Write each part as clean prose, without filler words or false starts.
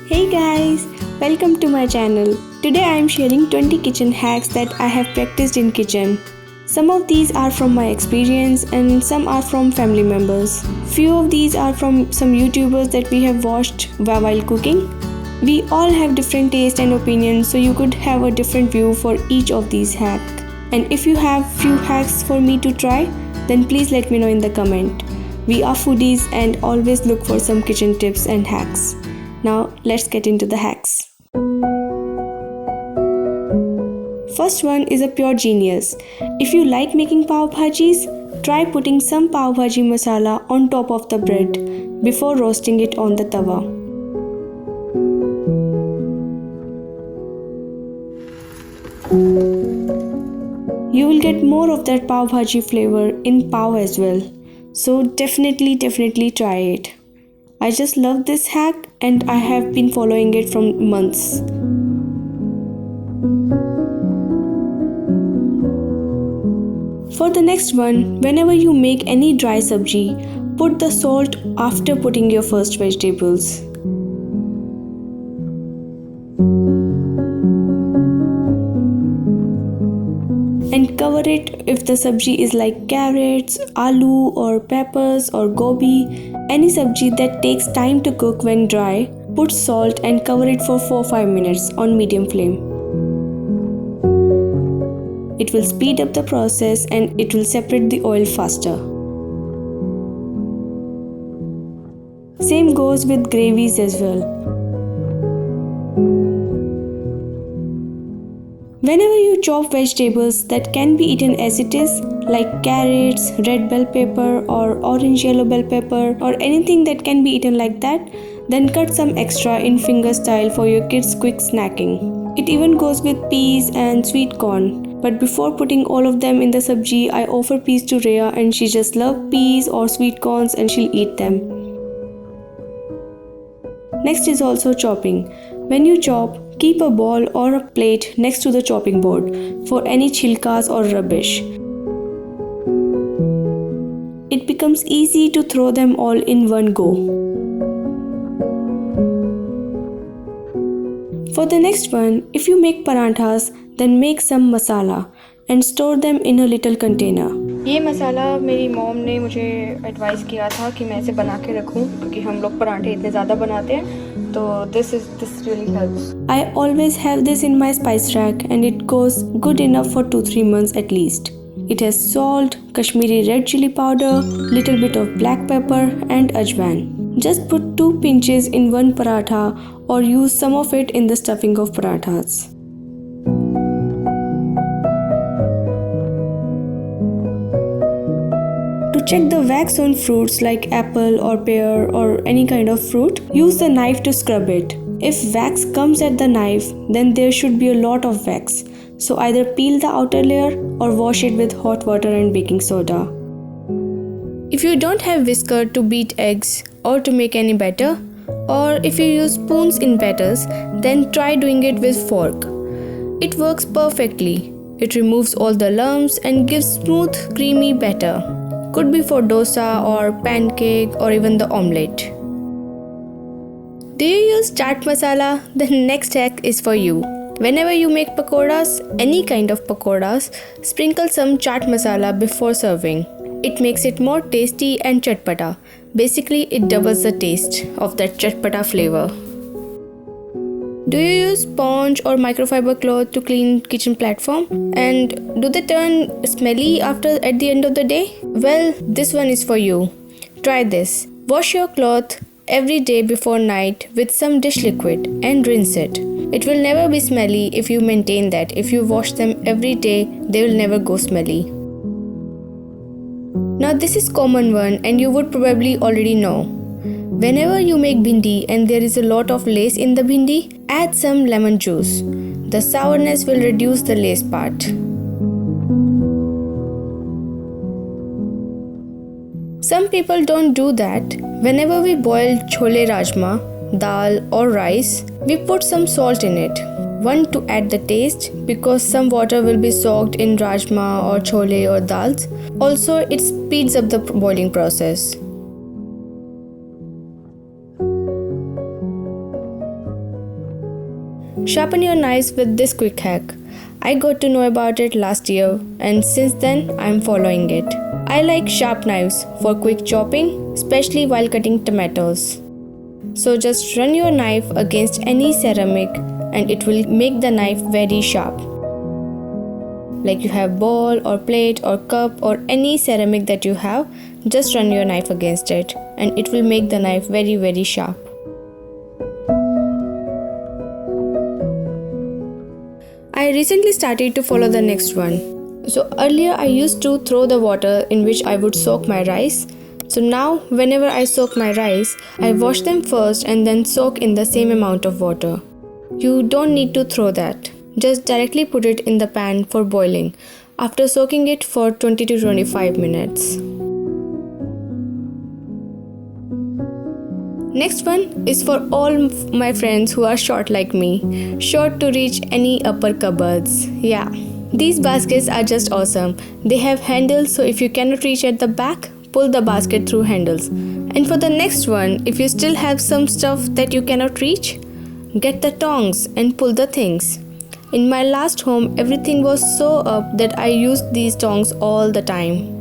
Hey guys, welcome to my channel. Today I am sharing 20 kitchen hacks that I have practiced in kitchen. Some of these are from my experience and some are from family members. Few of these are from some YouTubers that we have watched while cooking. We all have different taste and opinions, so you could have a different view for each of these hacks. And if you have few hacks for me to try, then please let me know in the comment. We are foodies and always look for some kitchen tips and hacks. Now let's get into the hacks. First one is a pure genius. If you like making pav bhajis, try putting some pav bhaji masala on top of the bread before roasting it on the tawa. You will get more of that pav bhaji flavor in pav as well. So definitely try it. I just love this hack and I have been following it from months. For the next one, whenever you make any dry sabji, put the salt after putting your first vegetables. And cover it if the sabji is like carrots, aloo or peppers or gobi. Any sabji that takes time to cook when dry, put salt and cover it for 4-5 minutes on medium flame. It will speed up the process and it will separate the oil faster. Same goes with gravies as well. Whenever you chop vegetables that can be eaten as it is, like carrots, red bell pepper or orange yellow bell pepper or anything that can be eaten like that, then cut some extra in finger style for your kids' quick snacking. It even goes with peas and sweet corn. But before putting all of them in the sabji, I offer peas to Rhea and she just loves peas or sweet corns and she'll eat them. Next is also chopping. When you chop, keep a bowl or a plate next to the chopping board for any chilkas or rubbish. It becomes easy to throw them all in one go. For the next one, if you make paranthas, then make some masala and store them in a little container. ये मसाला मेरी mom ने मुझे advice किया था कि मैं इसे बना के रखूं क्योंकि हम लोग पराठे इतने ज़्यादा बनाते हैं तो this really helps. I always have this in my spice rack and it goes good enough for 2-3 months at least. It has salt, Kashmiri red chili powder, little bit of black pepper and ajwain. Just put 2 pinches in one paratha or use some of it in the stuffing of parathas. To check the wax on fruits like apple or pear or any kind of fruit, use the knife to scrub it. If wax comes at the knife, then there should be a lot of wax. So either peel the outer layer or wash it with hot water and baking soda. If you don't have whisker to beat eggs or to make any batter, or if you use spoons in batters, then try doing it with fork. It works perfectly. It removes all the lumps and gives smooth, creamy batter. Could be for dosa or pancake or even the omelette. Do you use chaat masala? The next hack is for you. Whenever you make pakoras, any kind of pakoras, sprinkle some chaat masala before serving. It makes it more tasty and chatpata. Basically, it doubles the taste of that chatpata flavor. Do you use sponge or microfiber cloth to clean kitchen platform? And do they turn smelly at the end of the day? Well, this one is for you. Try this. Wash your cloth every day before night with some dish liquid and rinse it. It will never be smelly if you maintain that. If you wash them every day, they will never go smelly. Now this is common one and you would probably already know. Whenever you make bhindi and there is a lot of lace in the bhindi, add some lemon juice. The sourness will reduce the lace part. Some people don't do that. Whenever we boil chole rajma, dal or rice, we put some salt in it. One, to add the taste because some water will be soaked in rajma or chole or dals. Also, it speeds up the boiling process. Sharpen your knives with this quick hack. I got to know about it last year and since then I'm following it. I like sharp knives for quick chopping, especially while cutting tomatoes. So just run your knife against any ceramic and it will make the knife very sharp. Like you have bowl or plate or cup or any ceramic that you have, just run your knife against it and it will make the knife very sharp. I recently started to follow the next one. So earlier I used to throw the water in which I would soak my rice. So now whenever I soak my rice, I wash them first and then soak in the same amount of water. You don't need to throw that. Just directly put it in the pan for boiling after soaking it for 20 to 25 minutes. Next one is for all my friends who are short like me, short to reach any upper cupboards. Yeah, these baskets are just awesome. They have handles, so if you cannot reach at the back, pull the basket through handles. And for the next one, if you still have some stuff that you cannot reach, get the tongs and pull the things. In my last home, everything was so up that I used these tongs all the time.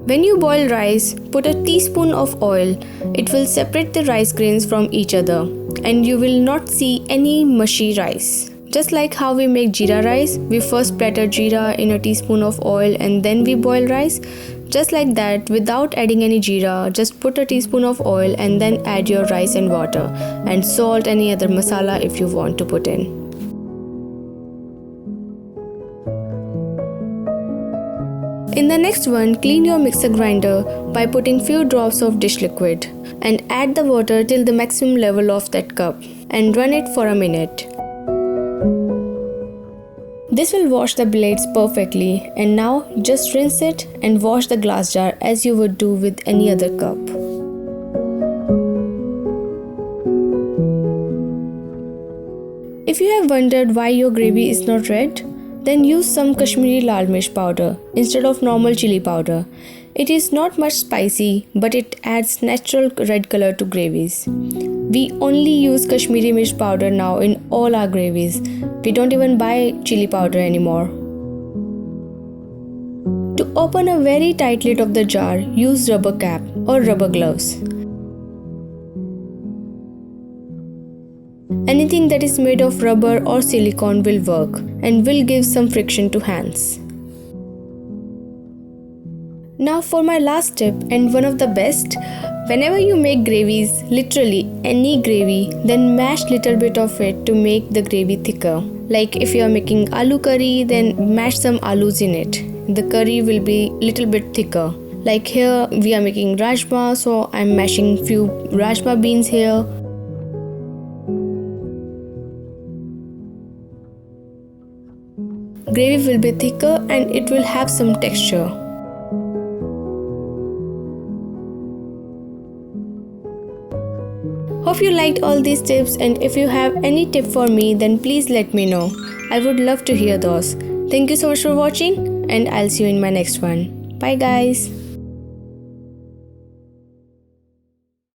When you boil rice, put a teaspoon of oil. It will separate the rice grains from each other and you will not see any mushy rice. Just like how we make jeera rice, we first splatter jeera in a teaspoon of oil and then we boil rice. Just like that, without adding any jeera, just put a teaspoon of oil and then add your rice and water and salt, any other masala if you want to put in. In the next one, clean your mixer grinder by putting few drops of dish liquid and add the water till the maximum level of that cup and run it for a minute. This will wash the blades perfectly and now just rinse it and wash the glass jar as you would do with any other cup. If you have wondered why your gravy is not red, then use some Kashmiri Lal Mirch powder instead of normal chili powder. It is not much spicy, but it adds natural red color to gravies. We only use Kashmiri Mirch powder now in all our gravies. We don't even buy chili powder anymore. To open a very tight lid of the jar, use rubber cap or rubber gloves. Anything that is made of rubber or silicone will work and will give some friction to hands. Now for my last tip and one of the best, whenever you make gravies, literally any gravy, then mash little bit of it to make the gravy thicker. Like if you are making aloo curry, then mash some aloos in it. The curry will be little bit thicker. Like here we are making rajma, so I'm mashing few rajma beans here. Gravy will be thicker and it will have some texture. Hope you liked all these tips, and if you have any tip for me, then please let me know. I would love to hear those. Thank you so much for watching and I'll see you in my next one. Bye guys.